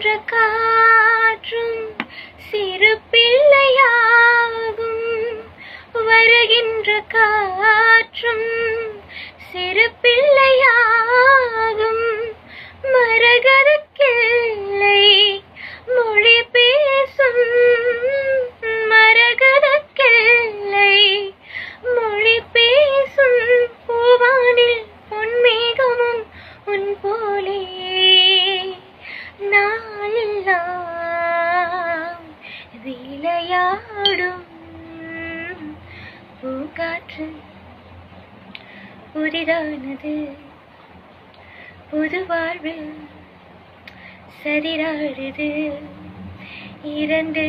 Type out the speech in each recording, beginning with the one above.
வருகின்ற காற்றும் சிறு பிள்ளையாகும். வருகின்ற காற்றும் சிறு பிள்ளையாகும். மரகதக்கிளை மொழி பேசும். மரகதக்கிளை மொழி பேசும். பூவானில் பொன்மேகமும் உன் போலே நாளெல்லாம் விளையாடும். பூங்காற்று புதிதானது. புது வாழ்வில் சதிராடுது. இரண்டு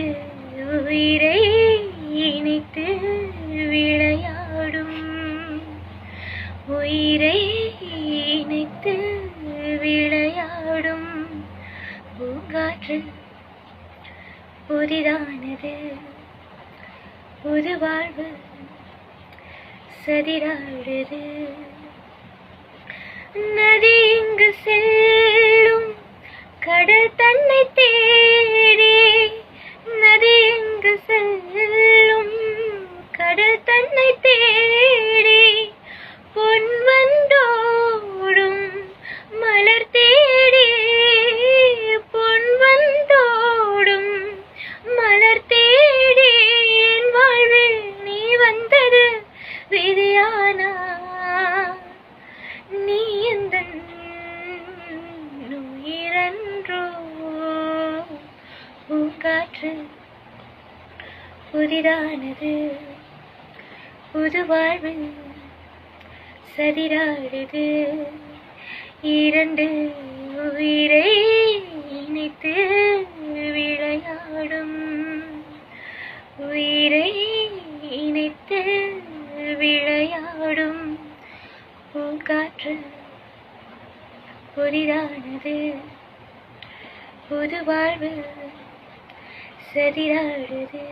உயிரை இணைத்து விளையாடும். உயிரை இணைத்து விளையாடும். பூங்காற்று புதிதானது. புது வாழ்வு சதிராடுது. நதி இங்கு செல்லும் கடல் தன்னை தேடி. நதி இங்கு செல்லும் கடல் தன்னை தேடி. பொன் வந்தோடும் மலர் தேடி. பொன் வந்தோடும் மலர் தேடி. என் வாழ்வில் நீ வந்தது விதியானா? நீ எந்தன் உயிரன்றோ? பூங்காற்று புதிதானது. புது வாழ்வில் சதிராடுது. இரண்டு உயிரை இணைத்து விளையாடும். உயிரை இணைத்து விளையாடும். பூங்காற்று புதிதானது. புது வாழ்வு சதிராடுது.